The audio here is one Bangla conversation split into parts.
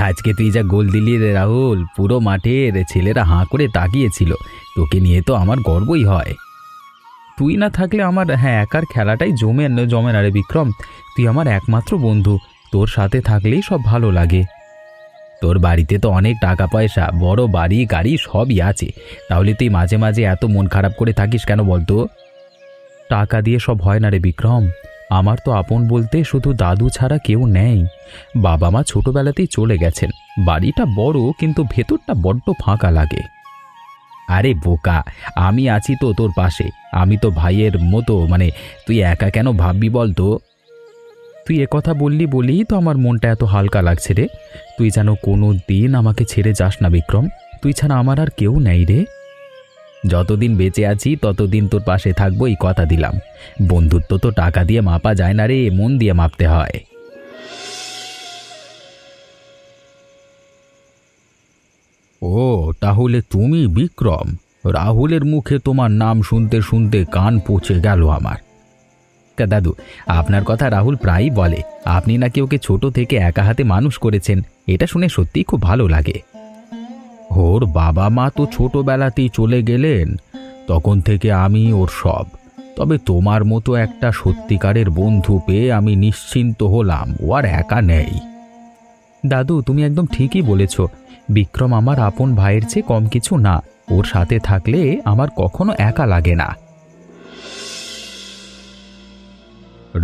আজকে তুই যা গোল দিলি রে রাহুল, পুরো মাঠের ছেলেরা হাঁ করে তাকিয়েছিল। তোকে নিয়ে তো আমার গর্বই হয়। তুই না থাকলে আমার একার খেলাটাই জমে না রে বিক্রম। তুই আমার একমাত্র বন্ধু, তোর সাথে থাকলেই সব ভালো লাগে। তোর বাড়িতে তো অনেক টাকা পয়সা, বড় বাড়ি গাড়ি সবই আছে, তাহলে তুই মাঝে মাঝে এত মন খারাপ করে থাকিস কেন বলতো? টাকা দিয়ে সব হয় না রে বিক্রম। আমার তো আপন বলতে শুধু দাদু ছাড়া কেউ নেই। বাবা মা ছোটবেলাতেই চলে গেছেন। বাড়িটা বড় কিন্তু ভেতরটা বড্ড ফাঁকা লাগে। আরে বোকা, আমি আছি তো তোর পাশে। আমি তো ভাইয়ের মতো, তুই একা কেন ভাববি বলতো? তুই কথা বললি বলেই তো আমার মনটা এত হালকা লাগছে রে। তুই যেন কোনো দিন আমাকে ছেড়ে যাস না বিক্রম। তুই ছাড়া আমার আর কেউ নেই রে। যতদিন বেঁচে আছি ততদিন তোর পাশে থাকবো, এই কথা দিলাম। বন্ধুত্ব তো টাকা দিয়ে মাপা যায় না রে, মন দিয়ে মাপতে হয়। ও, তাহলে তুমি বিক্রম? রাহুলের মুখে তোমার নাম শুনতে শুনতে কান পচে গেল আমার। দাদু, আপনার কথা রাহুল প্রায়ই বলে। আপনি নাকি ওকে ছোট থেকে একা হাতে মানুষ করেছেন। এটা শুনে সত্যিই খুব ভালো লাগে। ওর বাবা মা তো ছোটবেলাতেই চলে গেলেন, তখন থেকে আমি ওর সব। তবে তোমার মতো একটা সত্যিকারের বন্ধু পেয়ে আমি নিশ্চিন্ত হলাম, ও আর একা নেই। দাদু, তুমি একদম ঠিকই বলেছ। বিক্রম আমার আপন ভাইয়ের চেয়ে কম কিছু না। ওর সাথে থাকলে আমার কখনো একা লাগে না।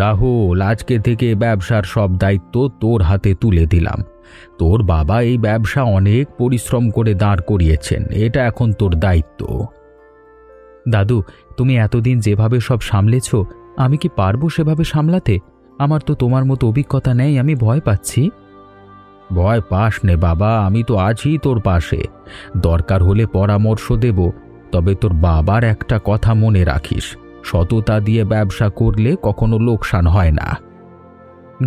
রাহুল, আজকে থেকে ব্যবসার সব দায়িত্ব তোর হাতে তুলে দিলাম। তোর বাবা এই ব্যবসা অনেক পরিশ্রম করে দাঁড় করিয়েছেন, এটা এখন তোর দায়িত্ব। দাদু, তুমি এতদিন যেভাবে সব সামলেছ, আমি কি পারবো সেভাবে সামলাতে? আমার তো তোমার মতো অভিজ্ঞতা নেই, আমি ভয় পাচ্ছি। ভয় পাস নে বাবা, আমি তো আছি তোর পাশে। দরকার হলে পরামর্শ দেব। তবে তোর বাবার একটা কথা মনে রাখিস, সততা দিয়ে ব্যবসা করলে কখনো লোকসান হয় না।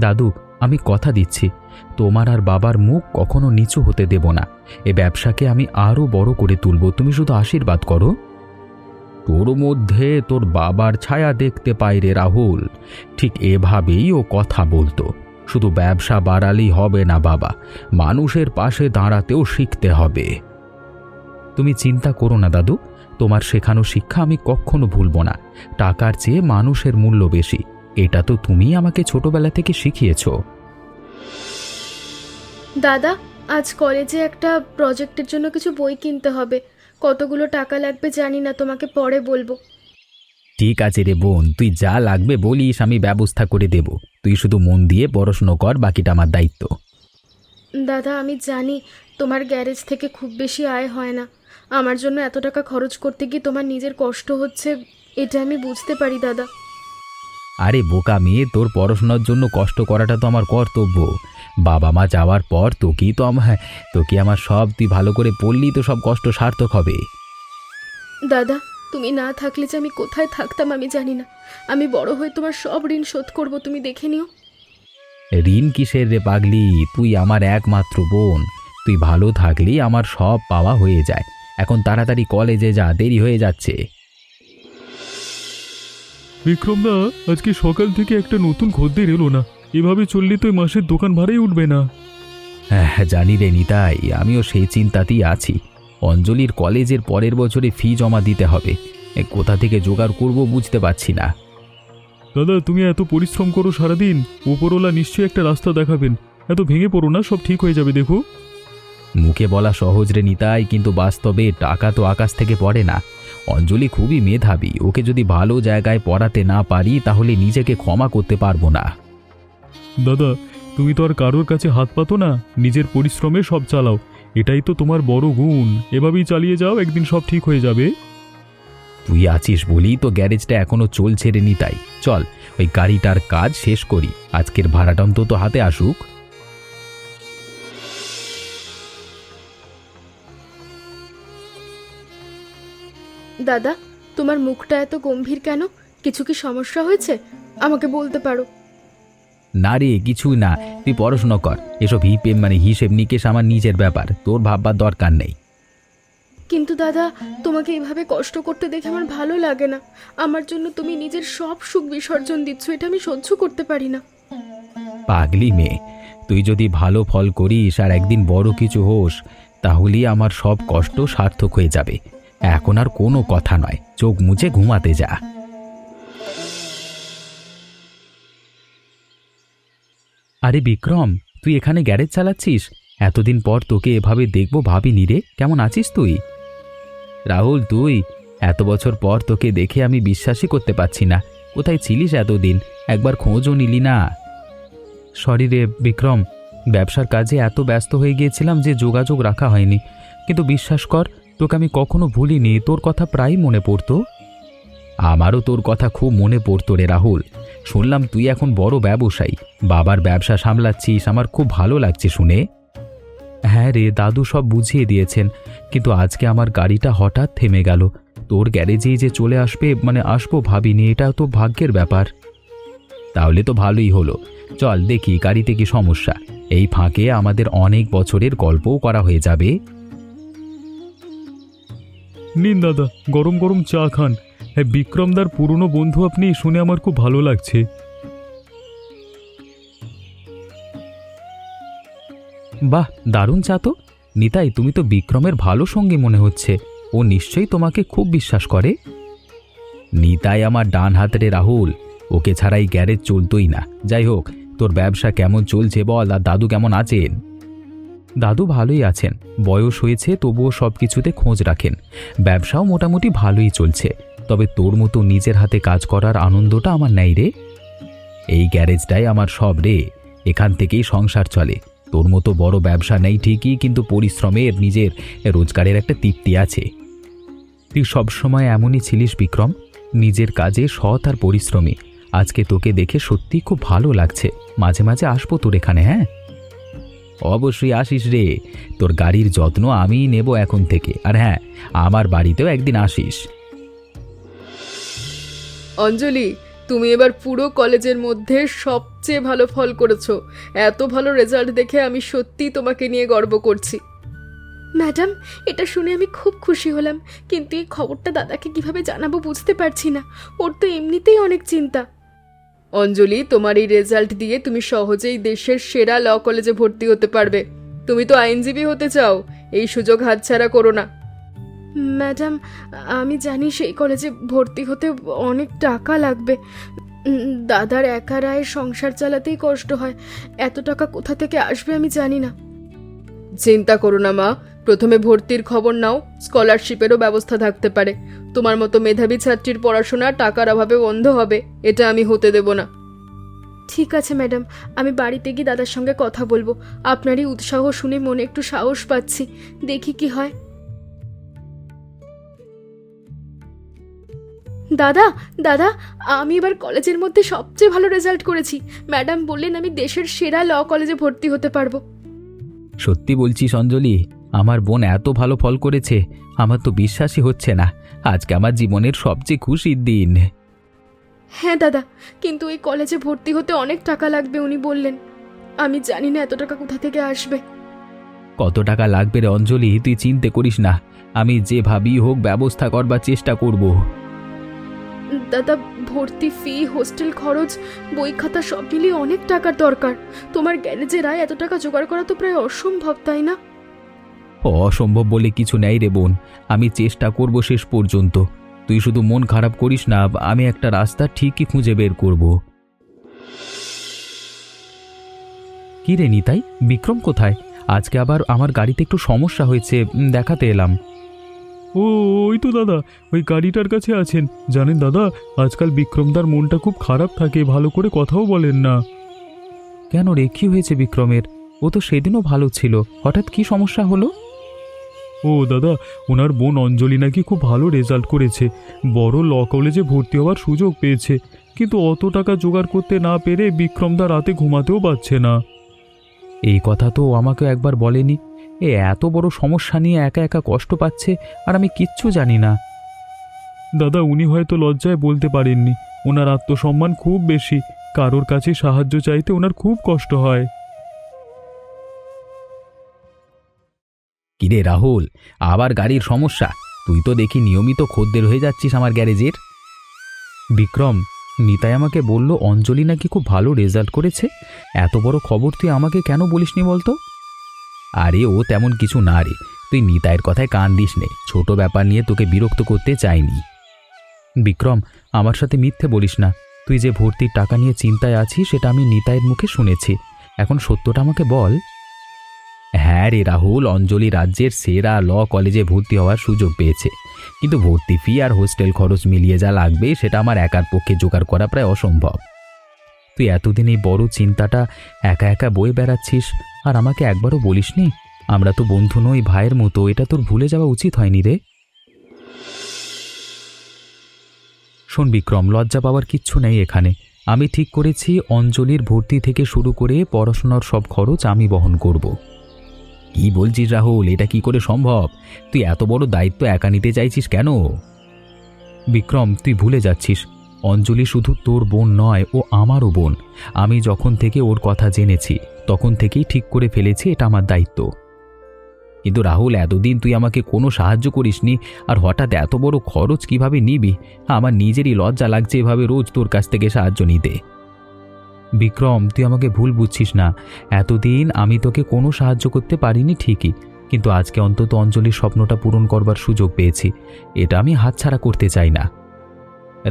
দাদু, আমি কথা দিচ্ছি, তোমার আর বাবার মুখ কখনো নিচু হতে দেব না। এ ব্যবসাকে আমি আরও বড় করে তুলব, তুমি শুধু আশীর্বাদ করো। তোর মধ্যে তোর বাবার ছায়া দেখতে পাই রে রাহুল। ঠিক এভাবেই ও কথা বলতো। শুধু ব্যবসা বাড়ালেই হবে না বাবা, মানুষের পাশে দাঁড়াতেও শিখতে হবে। তুমি চিন্তা করো না দাদু, তোমার শেখানো শিক্ষা আমি কখনো ভুলব না। টাকার চেয়ে মানুষের মূল্য বেশি, এটা তো তুমি আমাকে ছোটবেলা থেকে শিখিয়েছ। দাদা, আজ কলেজে একটা প্রজেক্টের জন্য কিছু বই কিনতে হবে। কতগুলো টাকা লাগবে জানি না, তোমাকে পরে বলবো। ঠিক আছে রে বোন, তুই যা লাগবে বলিস, আমি ব্যবস্থা করে দেব। তুই শুধু মন দিয়ে পড়াশুনো কর, বাকিটা আমার দায়িত্ব। দাদা, আমি জানি তোমার গ্যারেজ থেকে খুব বেশি আয় হয় না। আমার জন্য এত টাকা খরচ করতে গিয়ে তোমার নিজের কষ্ট হচ্ছে, এটা আমি বুঝতে পারি দাদা। আরে বোকা মেয়ে, তোর পড়াশোনার জন্য কষ্ট করাটা তো আমার কর্তব্য। বাবা মা যাওয়ার পর তোকে আমার সব, তুই ভালো করে পড়লি তো সব কষ্ট সার্থক হবে। দাদা, তুমি না থাকলে যে আমি কোথায় থাকতাম আমি জানি না। আমি বড় হয়ে তোমার সব ঋণ শোধ করব, তুমি দেখে নিও। ঋণ কিসের রে পাগলি, তুই আমার একমাত্র বোন। তুই ভালো থাকলেই আমার সব পাওয়া হয়ে যায়। এখন তাড়াতাড়ি কলেজে যা, দেরি হয়ে যাচ্ছে। বিক্রম দা, আজকে সকাল থেকে একটা নতুন খদ্দের এলো না। এভাবে চললে তো এই মাসের দোকান ভাড়াই উঠবে না। হ্যাঁ জানি রে নিতাই, আমিও সেই চিন্তাতেই আছি। অঞ্জলির কলেজের পরের বছরে ফি জমা দিতে হবে। কোথা থেকে জোগাড় করব বুঝতে পারছি না। দাদা, তুমি এত পরিশ্রম করো সারাদিন, উপরওয়ালা নিশ্চয়ই একটা রাস্তা দেখাবেন। এত ভেঙে পড়ো না, সব ঠিক হয়ে যাবে দেখো। মুখে বলা সহজ রে নিতাই, কিন্তু বাস্তবে টাকা তো আকাশ থেকে পড়ে না। অঞ্জলি খুবই মেধাবী, ওকে যদি ভালো জায়গায় পড়াতে না পারি তাহলে নিজেকে ক্ষমা করতে পারবো না। দাদা, তুমি তো আর কারোর কাছে হাত পাতো না, নিজের পরিশ্রমে সব চালাও। এটাই তো তোমার বড় গুণ। এভাবেই চালিয়ে যাও, একদিন সব ঠিক হয়ে যাবে। তুই আছিস বলেই তো গ্যারেজটা এখনো চলছে রে নিতাই। চল, ওই গাড়িটার কাজ শেষ করি, আজকের ভাড়াটা অন্তত হাতে আসুক। দাদা, তোমার মুখটা এত গম্ভীর কেন? কিছু কি সমস্যা হয়েছে? আমাকে বলতে পারো। না রে, কিছুই না। তুই পড়াশোনা কর, এসব হিসেব নিকেশ আমার নিজের ব্যাপার, তোর ভাববার দরকার নেই। কিন্তু দাদা, তোমাকে এইভাবে কষ্ট করতে দেখে আমার ভালো লাগে না। আমার জন্য তুমি নিজের সব সুখ বিসর্জন দিচ্ছ, এটা আমি সহ্য করতে পারি না। পাগলি মেয়ে, তুই যদি ভালো ফল করিস আর একদিন বড় কিছু হোস, তাহলেই আমার সব কষ্ট সার্থক হয়ে যাবে। এখন আর কোনো কথা নয়, চোখ মুছে ঘুমাতে যা। আরে বিক্রম, তুই এখানে গ্যারেজ চালাচ্ছিস? এতদিন পর তোকে এভাবে দেখবো ভাবিনি রে। কেমন আছিস তুই? রাহুল, তুই? এত বছর পর তোকে দেখে আমি বিশ্বাসই করতে পারছি না। কোথায় ছিলিস এতদিন? একবার খোঁজও নিলি না। সরি রে বিক্রম, ব্যবসার কাজে এত ব্যস্ত হয়ে গিয়েছিলাম যে যোগাযোগ রাখা হয়নি। কিন্তু বিশ্বাস কর, তোকে আমি কখনো ভুলিনি। তোর কথা প্রায়ই মনে পড়তো। আমারও তোর কথা খুব মনে পড়তো রে রাহুল। শুনলাম তুই এখন বড় ব্যবসায়ী, বাবার ব্যবসা সামলাচ্ছিস। আমার খুব ভালো লাগছে শুনে। হ্যাঁ রে, দাদু সব বুঝিয়ে দিয়েছেন, কিন্তু আজকে আমার গাড়িটা হঠাৎ থেমে গেল। তোর গ্যারেজেই যে চলে আসবো ভাবিনি। এটা তো ভাগ্যের ব্যাপার। তাহলে তো ভালোই হলো। চল দেখি গাড়িতে কি সমস্যা। এই ফাঁকে আমাদের অনেক বছরের গল্পও করা হয়ে যাবে। নিন দাদা, গরম গরম চা খান। হ্যাঁ, বিক্রমদার পুরনো বন্ধু আপনি, শুনে আমার খুব ভালো লাগছে। বাহ, দারুণ চা তো। নিতাই, তুমি তো বিক্রমের ভালো সঙ্গী মনে হচ্ছে। ও নিশ্চয়ই তোমাকে খুব বিশ্বাস করে। নিতাই আমার ডান হাত রে রাহুল, ওকে ছাড়াই গ্যারেজ চলতোই না। যাই হোক, তোর ব্যবসা কেমন চলছে বল, আর দাদু কেমন আছেন? দাদু ভালোই আছেন, বয়স হয়েছে তবুও সব কিছুতে খোঁজ রাখেন। ব্যবসাও মোটামুটি ভালোই চলছে। তবে তোর মতো নিজের হাতে কাজ করার আনন্দটা আমার নেই রে। এই গ্যারেজটাই আমার সব রে, এখান থেকেই সংসার চলে। তোর মতো বড় ব্যবসা নেই ঠিকই, কিন্তু পরিশ্রমের নিজের রোজগারের একটা তৃপ্তি আছে। তুই সবসময় এমনই ছিলিস বিক্রম, নিজের কাজে সৎ আর পরিশ্রমী। আজকে তোকে দেখে সত্যি খুব ভালো লাগছে। মাঝে মাঝে আসবো তোর এখানে। হ্যাঁ, অবশ্যই আসিস রে। তোর গাড়ির যত্ন আমিই নেব এখন থেকে। আর হ্যাঁ, আমার বাড়িতেও একদিন আসিস। অঞ্জলি, তুমি এবার পুরো কলেজের মধ্যে সবচেয়ে ভালো ফল করেছো। এত ভালো রেজাল্ট দেখে আমি সত্যিই তোমাকে নিয়ে গর্ব করছি। ম্যাডাম, এটা শুনে আমি খুব খুশি হলাম, কিন্তু এই খবরটা দাদাকে কিভাবে জানাবো বুঝতে পারছি না। ওর তো এমনিতেই অনেক চিন্তা। অঞ্জলি, তোমার এই রেজাল্ট দিয়ে তুমি সহজেই দেশের সেরা ল কলেজে ভর্তি হতে পারবে। তুমি তো আইনজীবী হতে চাও, এই সুযোগ হাতছাড়া করো না। ম্যাডাম, আমি জানি সেই কলেজে ভর্তি হতে অনেক টাকা লাগবে। দাদার একা রায়ের সংসার চালাতেই কষ্ট হয়। এত টাকা কোথা থেকে আসবে আমি জানি না। চিন্তা করো না মা, প্রথমে ভর্তির খবর নাও। স্কলারশিপেরও ব্যবস্থা থাকতে পারে। তোমার মতো মেধাবী ছাত্রীর পড়াশোনা টাকার অভাবে বন্ধ হবে, এটা আমি হতে দেব না। ঠিক আছে ম্যাডাম, আমি বাড়িতে গিয়ে দাদার সঙ্গে কথা বলবো। আপনারই উৎসাহ শুনে মনে একটু সাহস পাচ্ছি। দেখি কি হয়। দাদা, দাদা, আমি এবার কলেজের মধ্যে সবচেয়ে ভালো রেজাল্ট করেছি। ম্যাডাম বললেন আমি দেশের সেরা ল কলেজে ভর্তি হতে পারবো। সত্যি বলছিস অঞ্জলি? আমার বোন এত ভালো ফল করেছে, আমার তো বিশ্বাসই হচ্ছে না। আজকে আমার জীবনের সবচেয়ে খুশির দিন। হ্যাঁ দাদা, কিন্তু এই কলেজে ভর্তি হতে অনেক টাকা লাগবে উনি বললেন। আমি জানি না এত টাকা কোথা থেকে আসবে। কত টাকা লাগবে রে অঞ্জলি, তুই চিন্তা করিস না। আমি যেভাবেই হোক ব্যবস্থা করবার চেষ্টা করব। দাদা, ভর্তি ফি, হোস্টেল খরচ, বই খাতা সব মিলিয়ে অনেক টাকার দরকার। তোমার গ্যারেজের আয় এত টাকা জোগাড় করা তো প্রায় অসম্ভব, তাই না? অসম্ভব বলে কিছু নেই রে বোন, আমি চেষ্টা করব শেষ পর্যন্ত। তুই শুধু মন খারাপ করিস না, আমি একটা রাস্তা ঠিকই খুঁজে বের করব। কি রে নিতাই, বিক্রম কোথায়? আজকে আবার আমার গাড়িতে একটু সমস্যা হয়েছে, দেখাতে এলাম। ও, ওই তো দাদা, ওই গাড়িটার কাছে আছেন। জানেন দাদা, আজকাল বিক্রমদার মনটা খুব খারাপ থাকে, ভালো করে কথাও বলেন না। কেন রে, কি হয়েছে বিক্রমের? ও তো সেদিনও ভালো ছিল, হঠাৎ কি সমস্যা হলো? ও দাদা, ওনার বোন অঞ্জলি নাকি খুব ভালো রেজাল্ট করেছে, বড় ল কলেজে ভর্তি হওয়ার সুযোগ পেয়েছে। কিন্তু অত টাকা জোগাড় করতে না পেরে বিক্রমদা রাতে ঘুমাতেও পারছে না। এই কথা তো আমাকে একবার বলেনি। এত বড় সমস্যা নিয়ে একা একা কষ্ট পাচ্ছে, আর আমি কিচ্ছু জানি না। দাদা, উনি হয়তো লজ্জায় বলতে পারেননি। ওনার আত্মসম্মান খুব বেশি, কারোর কাছে সাহায্য চাইতে ওনার খুব কষ্ট হয়। কিরে রাহুল, আবার গাড়ির সমস্যা? তুই তো দেখি নিয়মিত খদ্দের হয়ে যাচ্ছিস আমার গ্যারেজের। বিক্রম, নিতাই আমাকে বলল অঞ্জলি নাকি খুব ভালো রেজাল্ট করেছে। এত বড় খবর তুই আমাকে কেন বলিসনি বলতো? আরে ও তেমন কিছু না রে, তুই নিতাইয়ের কথায় কান দিস নে, ছোট ব্যাপার নিয়ে তোকে বিরক্ত করতে চাইনি। বিক্রম, আমার সাথে মিথ্যে বলিস না। তুই যে ভর্তির টাকা নিয়ে চিন্তায় আছিস সেটা আমি নিতাইয়ের মুখে শুনেছি। এখন সত্যটা আমাকে বল। হ্যাঁ রে রাহুল, অঞ্জলি রাজ্যের সেরা ল কলেজে ভর্তি হওয়ার সুযোগ পেয়েছে, কিন্তু ভর্তি ফি আর হোস্টেল খরচ মিলিয়ে যা লাগবে সেটা আমার একার পক্ষে জোগাড় করা প্রায় অসম্ভব। তুই এতদিন এই বড় চিন্তাটা একা একা বয়ে বেড়াচ্ছিস, আর আমাকে একবারও বলিসনি? আমরা তো বন্ধু নই, ভাইয়ের মতো, এটা তোর ভুলে যাওয়া উচিত হয়নি রে। শোন বিক্রম, লজ্জা পাওয়ার কিচ্ছু নেই এখানে। আমি ঠিক করেছি অঞ্জলির ভর্তি থেকে শুরু করে পড়াশোনার সব খরচ আমি বহন করব। কি বলছিস রাহুল, এটা কি করে সম্ভব? তুই এত বড় দায়িত্ব একা নিতে চাইছিস কেন? বিক্রম, তুই ভুলে যাচ্ছিস, অঞ্জলি শুধু তোর বোন নয়, ও আমারও বোন। আমি যখন থেকে ওর কথা জেনেছি তখন থেকেই ঠিক করে ফেলেছি এটা আমার দায়িত্ব। কিন্তু রাহুল, এতদিন তুই আমাকে কোনো সাহায্য করিসনি, আর হঠাৎ এত বড় খরচ কিভাবে নিবি? আমার নিজেরই লজ্জা লাগছে এভাবে রোজ তোর কাছ থেকে সাহায্য নিতে। বিক্রম, তুই আমাকে ভুল বুঝছিস না। এতদিন আমি তোকে কোনো সাহায্য করতে পারিনি ঠিকই, কিন্তু আজকে অন্তত অঞ্জলির স্বপ্নটা পূরণ করবার সুযোগ পেয়েছি, এটা আমি হাতছাড়া করতে চাই না।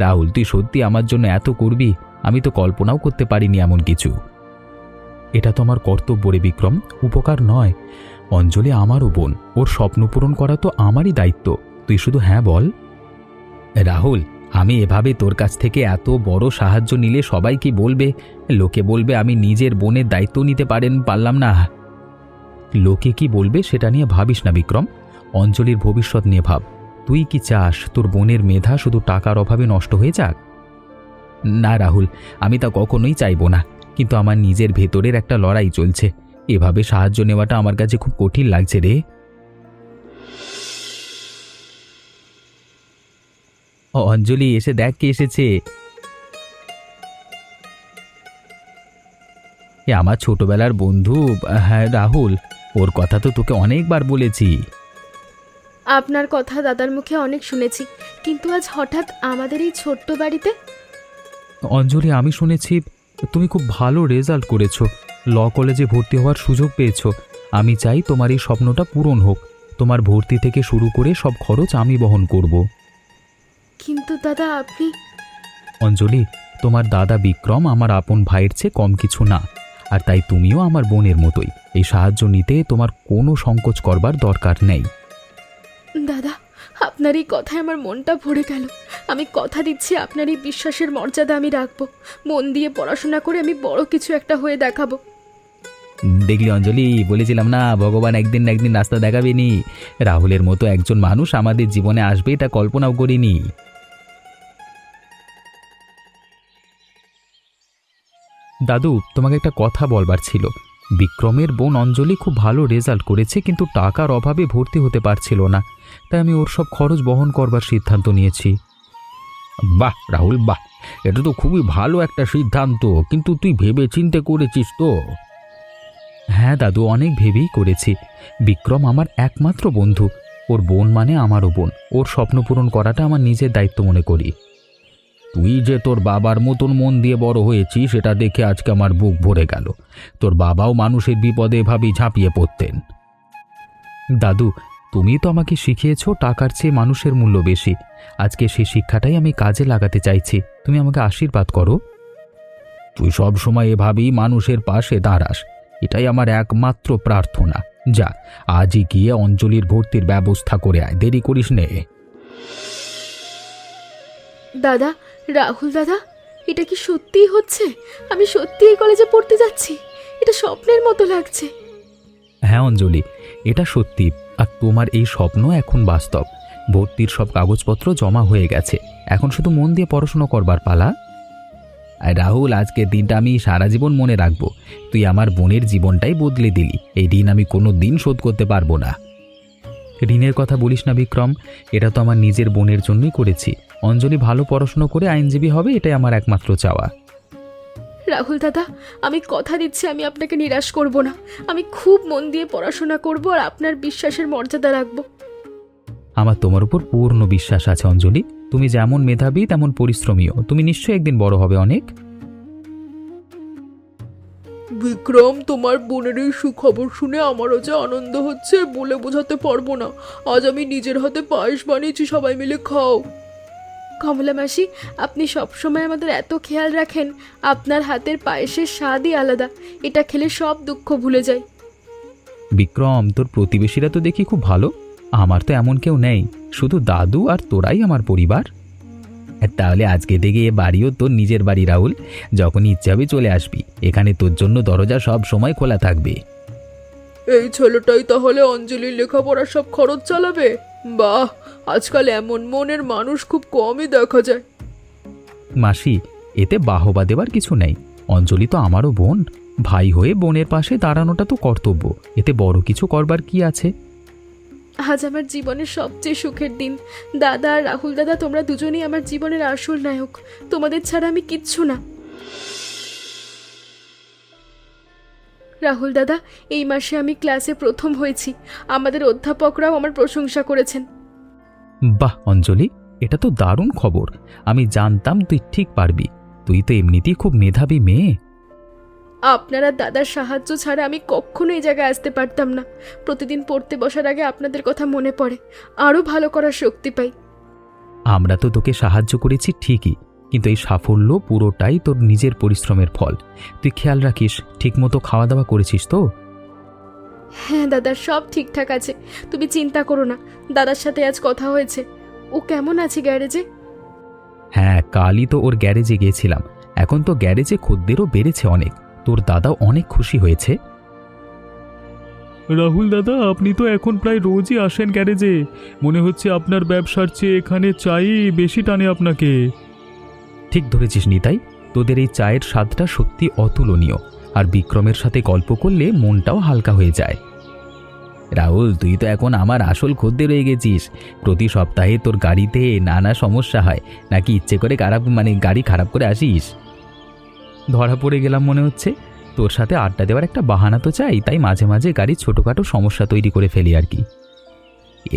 রাহুল, তুই সত্যি আমার জন্য এত করবি? আমি তো কল্পনাও করতে পারিনি এমন কিছু। এটা তো আমার কর্তব্য রে বিক্রম, উপকার নয়। অঞ্জলি আমারও বোন, ওর স্বপ্ন পূরণ করা তো আমারই দায়িত্ব। তুই শুধু হ্যাঁ বল। রাহুল, আমি এভাবে তোর কাছ থেকে এত বড় সাহায্য নিলে সবাই কি বলবে? লোকে বলবে আমি নিজের বোনের দায়িত্ব নিতে পারলাম না। লোকে কি বলবে সেটা নিয়ে ভাবিস না বিক্রম, অঞ্জলির ভবিষ্যৎ নিয়ে ভাব। তুই কি চাস তোর বোনের মেধা শুধু টাকার অভাবে নষ্ট হয়ে যাক? না রাহুল, আমি তা কখনোই চাইবো না, কিন্তু আমার নিজের ভেতরের একটা লড়াই চলছে। এভাবে সাহায্য নেওয়াটা আমার কাছে খুব কঠিন লাগছে রে। অঞ্জলি, এসে দেখ কে এসেছে। এ আমার ছোটবেলার বন্ধু। হ্যাঁ রাহুল, ওর কথা তো তোকে অনেকবার বলেছি। আপনার কথা দাদার মুখে অনেক শুনেছি, কিন্তু আজ হঠাৎ আমাদের এই ছোট্ট বাড়িতে? অঞ্জলি, আমি শুনেছি তুমি খুব ভালো রেজাল্ট করেছো, ল কলেজে ভর্তি হওয়ার সুযোগ পেয়েছো। আমি চাই তোমার এই স্বপ্নটা পূরণ হোক। তোমার ভর্তি থেকে শুরু করে সব খরচ আমি বহন করব। কিন্তু দাদা আপনি... অঞ্জলি, তোমার দাদা বিক্রম আমার আপন ভাইয়ের চেয়ে কম কিছু না, আর তাই তুমিও আমার বোনের মতোই। এই সাহায্য নিতে তোমার কোনো সংকোচ করবার দরকার নেই। দাদা, আপনার এই কথায় আমার মনটা ভরে গেল। আমি কথা দিচ্ছি আপনার এই বিশ্বাসের মর্যাদা আমি রাখবো। মন দিয়ে পড়াশোনা করে আমি বড় কিছু একটা হয়ে দেখাবো। দেখলি অঞ্জলি, বলেছিলাম না ভগবান একদিন না একদিন রাস্তা দেখাবেনি। রাহুলের মতো একজন মানুষ আমাদের জীবনে আসবে এটা কল্পনাও করিনি। দাদু, তোমাকে একটা কথা বলবার ছিল। বিক্রমের বোন অঞ্জলি খুব ভালো রেজাল্ট করেছে, কিন্তু টাকার অভাবে ভর্তি হতে পারছিল না, তাই আমি ওর সব খরচ বহন করবার সিদ্ধান্ত নিয়েছি। বাহ রাহুল, বাহ, এটা তো খুবই ভালো একটা সিদ্ধান্ত, কিন্তু তুই ভেবে চিন্তে করেছিস তো? হ্যাঁ দাদু, অনেক ভেবেই করেছি। বিক্রম আমার একমাত্র বন্ধু, ওর বোন মানে আমারও বোন। ওর স্বপ্ন পূরণ করাটা আমার নিজের দায়িত্ব মনে করি। তুই যে তোর বাবার মতন মন দিয়ে বড় হয়েছিস সেটা দেখে আজকে আমার বুক ভরে গেল। তোর বাবাও মানুষের বিপদে এভাবেই ঝাঁপিয়ে পড়তেন। দাদু, তুমি তো আমাকে শিখিয়েছো টাকার চেয়ে মানুষের মূল্য বেশি। আজকে সেই শিক্ষাটাই আমি কাজে লাগাতে চাইছি। তুমি আমাকে আশীর্বাদ করো। তুই সব সময় এভাবেই মানুষের পাশে দাঁড়াস, এটাই আমার একমাত্র প্রার্থনা। যা, আজই গিয়ে অঞ্জলির ভর্তির ব্যবস্থা করে আয়, দেরি করিস নে। দাদা, রাহুল দাদা, এটা কি সত্যিই হচ্ছে? আমি সত্যিই এই কলেজে পড়তে যাচ্ছি? এটা স্বপ্নের মতো লাগছে। হ্যাঁ অঞ্জলি, এটা সত্যি, আর তোমার এই স্বপ্ন এখন বাস্তব। ভর্তির সব কাগজপত্র জমা হয়ে গেছে, এখন শুধু মন দিয়ে পড়াশোনা করবার পালা। আর রাহুল, আজকের দিনটা আমি সারা জীবন মনে রাখবো। তুই আমার বোনের জীবনটাই বদলে দিলি, এই ঋণ আমি কোনো দিন শোধ করতে পারবো না। ঋণের কথা বলিস না বিক্রম, এটা তো আমার নিজের বোনের জন্যই করেছি। অঞ্জলি ভালো পড়াশোনা করে আইনজীবী হবে, এটাই আমার একমাত্র চাওয়া। রাহুল দাদা, আমি কথা দিচ্ছি আমি আপনাকে নিরাশ করব না। আমি খুব মন দিয়ে পড়াশোনা করব আর আপনার বিশ্বাসের মর্যাদা রাখবো। আমার তোমার উপর পূর্ণ বিশ্বাস আছে অঞ্জলি। তুমি যেমন মেধাবী তেমন পরিশ্রমীও, তুমি নিশ্চয়ই একদিন বড় হবে অনেক। বিক্রম, তোমার বোনের এই সুখবর শুনে আমারও যে আনন্দ হচ্ছে বলে বোঝাতে পারবো না। আজ আমি নিজের হাতে পায়েস বানিয়েছি, সবাই মিলে খাও। কমলা মাসি, আপনি সবসময় আমাদের এত খেয়াল রাখেন। আপনার হাতের পায়েসের স্বাদই আলাদা, এটা খেলে সব দুঃখ ভুলে যায়। বিক্রম, তোর প্রতিবেশীরা তো দেখি খুব ভালো। আমার তো এমন কেউ নেই, শুধু দাদু আর তোরাই আমার পরিবার। তাহলে আজকে থেকে এ বাড়িও তোর নিজের বাড়ি রাহুল। যখন ইচ্ছে হবে চলে আসবি, এখানে তোর জন্য দরজা সব সময় খোলা থাকবে। এই ছেলেটাই তাহলে অঞ্জলির লেখাপড়ার সব খরচ চালাবে? বাহ, আজকাল এমন মনের মানুষ খুব কমই দেখা যায়। মাসি, এতে বাহবা দেবার কিছু নেই। অঞ্জলি তো আমারও বোন, ভাই হয়ে বোনের পাশে দাঁড়ানোটা তো কর্তব্য, এতে বড় কিছু করবার কি আছে। আজ আমার জীবনের সবচেয়ে সুখের দিন। দাদা আর রাহুল দাদা, তোমরা দুজনেই আমার জীবনের আসল নায়ক। তোমাদের ছাড়া আমি কিচ্ছু না। রাহুল দাদা, এই মাসে আমি ক্লাসে প্রথম হয়েছি। আমাদের অধ্যাপকরাও আমার প্রশংসা করেছেন। বাহ অঞ্জলি, এটা তো দারুণ খবর। আমি জানতাম তুই ঠিক পারবি, তুই তো এমনিতেই খুব মেধাবী মেয়ে। আপনারা দাদার সাহায্য ছাড়া আমি কখনো এই জায়গায় আসতে পারতাম না। প্রতিদিন পড়তে বসার আগে আপনাদের কথা মনে পড়ে, আরও ভালো করার শক্তি পাই। আমরা তো তোকে সাহায্য করেছি ঠিকই, কিন্তু এই সাফল্য পুরোটাই তোর নিজের পরিশ্রমের ফল। তুই খেয়াল রাখিস, ঠিকমতো খাওয়া দাওয়া করেছিস তো? হ্যাঁ দাদা, সব ঠিকঠাক আছে, তুমি চিন্তা করো না। দাদার সাথে আজ কথা হয়েছে, ও কেমন আছে গ্যারেজে? হ্যাঁ, কালই তো ওর গ্যারেজে গিয়েছিলাম। এখন তো গ্যারেজে খদ্দেরও বেড়েছে অনেক। তোর দাদাও অনেক খুশি হয়েছে। রাহুল দাদা, আপনি তো এখন প্রায় রোজই আসেন গ্যারেজে। মনে হচ্ছে আপনার ব্যবসার চেয়ে এখানে চাই বেশি টানে আপনাকে। ঠিক ধরেছিস নিতাই, তোদের এই চায়ের স্বাদটা সত্যি অতুলনীয়। আর বিক্রমের সাথে গল্প করলে মনটাও হালকা হয়ে যায়। রাহুল, তুই তো এখন আমার আসল খদ্দের হয়ে গেছিস। প্রতি সপ্তাহে তোর গাড়িতে নানা সমস্যা হয় নাকি ইচ্ছে করে গাড়ি খারাপ করে আসিস? ধরা পড়ে গেলাম মনে হচ্ছে। তোর সাথে আড্ডা দেওয়ার একটা বাহানা তো চাই, তাই মাঝে মাঝে গাড়ির ছোটোখাটো সমস্যা তৈরি করে ফেলি আর কি।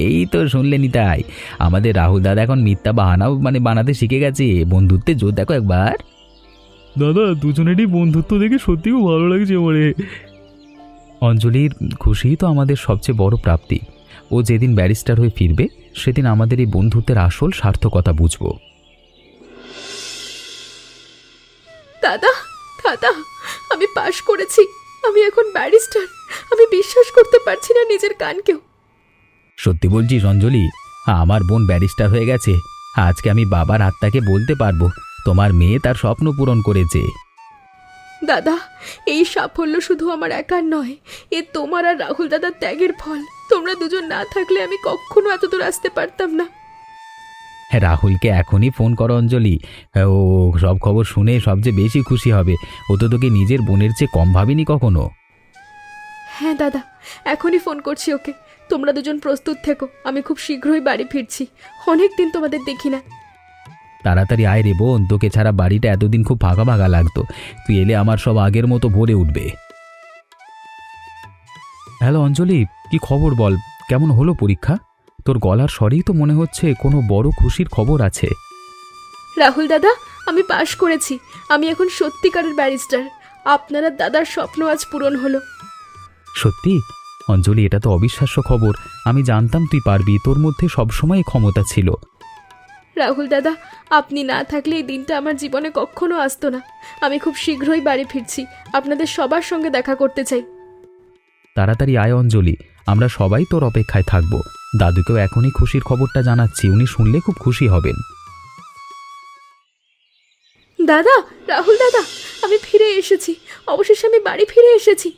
এই তো শুনলে নিতাই, আমাদের রাহুল দাদা এখন মিথ্যা বাহানাও বানাতে শিখে গেছে। বন্ধুত্বের জোর দেখো একবার। দাদা, দুজনেরই বন্ধুত্ব দেখে সত্যি খুব ভালো লাগছে বলে। অঞ্জলির খুশিই তো আমাদের সবচেয়ে বড় প্রাপ্তি। ও যেদিন ব্যারিস্টার হয়ে ফিরবে, সেদিন আমাদের এই বন্ধুত্বের আসল সার্থকতা বুঝব। দাদা, দাদা, আমি পাশ করেছি, আমি এখন ব্যারিস্টার। আমি বিশ্বাস করতে পারছি না নিজের কানকেও। সত্যি বলছিস অঞ্জলি? আমার বোন ব্যারিস্টার হয়ে গেছে। আজকে আমি বাবার আত্মাকে বলতে পারবো তোমার মেয়ে তার স্বপ্ন পূরণ করেছে। দাদা, এই সাফল্য শুধু আমার একার নয়, এ তোমার আর রাহুল দাদার ত্যাগের ফল। তোমরা দুজন না থাকলে আমি কখনো এত দূর আসতে পারতাম না। হ্যাঁ, রাহুলকে এখনই ফোন করো অঞ্জলি। ও সব খবর শুনে সবচেয়ে বেশি খুশি হবে। ও তো তোকে নিজের বোনের চেয়ে কম ভাবিনি কখনো। হ্যাঁ দাদা, এখনই ফোন করছি ওকে। তোমরা দুজন প্রস্তুত থেকো, আমি খুব শীঘ্রই বাড়ি ফিরছি। অনেক দিন তোমাদের দেখি না। তাড়াতাড়ি আয় রে বোন, তোকে ছাড়া বাড়িটা এতদিন খুব ফাঁকা ফাঁকা লাগতো। তুই এলে আমার সব আগের মতো ভরে উঠবে। হ্যালো অঞ্জলি, কি খবর বল? কেমন হলো পরীক্ষা? তোর গলার স্বরেই তো মনে হচ্ছে কোনো বড় খুশির খবর আছে। রাহুল দাদা, আমি পাশ করেছি। আমি এখন সত্যিকারের ব্যারিস্টার। আপনারা দাদার স্বপ্ন আজ পূরণ হলো। সত্যি? অঞ্জলি, এটা তো অবিশ্বাস্য খবর। আমি জানতাম তুই পারবি, তোর মধ্যে সবসময় ক্ষমতা ছিল। রাহুল দাদা, আপনি না থাকলে এই দিনটা আমার জীবনে কখনো আসতো না। আমি খুব শীঘ্রই বাড়ি ফিরছি, আপনাদের সবার সঙ্গে দেখা করতে চাই। তাড়াতাড়ি আয় অঞ্জলি, আমরা সবাই তোর অপেক্ষায় থাকব। দাদুকেও এখনই খুশির খবরটা জানাচ্ছি, উনি শুনলে খুব খুশি হবেন। দাদা, রাহুল দাদা, আমি ফিরে এসেছি। অবশেষে আমি বাড়ি ফিরে এসেছি।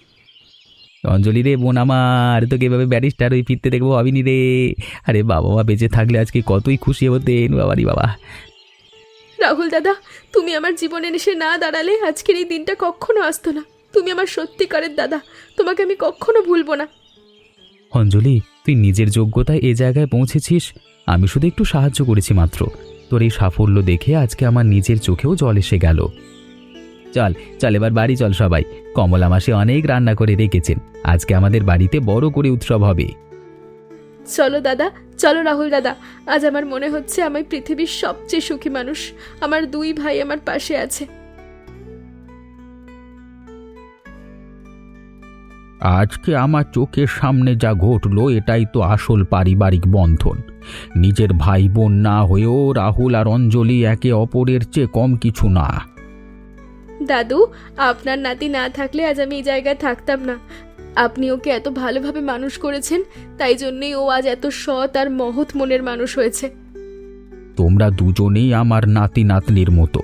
অঞ্জলি রে বোন আমার, তোকে এভাবে ব্যারিস্টার হয়ে ফিরতে দেখবো ভাবিনি রে। আরে বাবা মা বেঁচে থাকলে আজকে কতই খুশি হতেন বাবারি বাবা। রাহুল দাদা, তুমি আমার জীবনে এসে না দাঁড়ালে আজকের এই দিনটা কখনো আসতো না। তুমি আমার সত্যিকারের দাদা, তোমাকে আমি কখনো ভুলবো না। অঞ্জলি, তুই নিজের যোগ্যতায় এ জায়গায় পৌঁছেছিস, আমি শুধু একটু সাহায্য করেছি মাত্র। তোর এই সাফল্য দেখে আজকে আমার নিজের চোখেও জল এসে গেল। চল চল এবার বাড়ি চল সবাই। কমলা মাসি অনেক রান্না করে রেখেছেন, আজকে আমাদের বাড়িতে বড় করে উৎসব হবে। চলো দাদা, চলো রাহুল দাদা, আজ আমার মনে হচ্ছে আমি পৃথিবীর সবচেয়ে সুখী মানুষ। আমার 2 ভাই আমার পাশে আছে। আজকে আমার চোখের সামনে যা ঘটলো এটাই তো আসল পারিবারিক বন্ধন। নিজের ভাই বোন না হয়েও রাহুল আর অঞ্জলি একে অপরের চেয়ে কম কিছু না। দাদু, আপনার নাতি না থাকলে আজ আমি এই জায়গায় থাকতাম না। আপনি ওকে এত ভালোভাবে মানুষ করেছেন, তাই জন্যই ও আজ এত সৎ আর মহৎ মনের মানুষ হয়েছে। তোমরা দুজনেই আমার নাতি নাতনির মতো।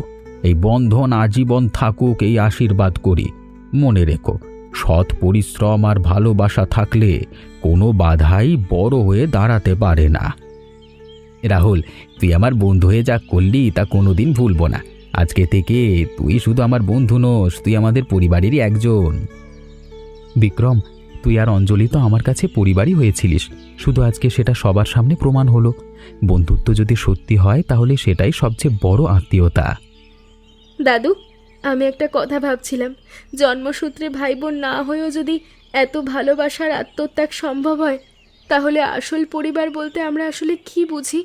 এই বন্ধন আজীবন থাকুক এই আশীর্বাদ করি। মনে রেখো, সৎ পরিশ্রম আর ভালোবাসা থাকলে কোনো বাধাই বড় হয়ে দাঁড়াতে পারে না। রাহুল, তুই আমার বন্ধু হয়ে যা করলি তা কোনোদিন ভুলবো না। আজকে থেকে তুই শুধু আমার বন্ধু নোস, তুই আমাদের পরিবারেরই একজন। বিক্রম, তুই আর অঞ্জলি তো আমার কাছে পরিবারই হয়েছিলিস, শুধু আজকে সেটা সবার সামনে প্রমাণ হলো। বন্ধুত্ব যদি সত্যি হয় তাহলে সেটাই সবচেয়ে বড় আত্মীয়তা। দাদু, আমি একটা কথা ভাবছিলাম, জন্মসূত্রে ভাই বোন না হয়েও যদি এত ভালোবাসার আত্মত্যাগ সম্ভব হয়, তাহলে আসল পরিবার বলতে আমরা আসলে কি বুঝি?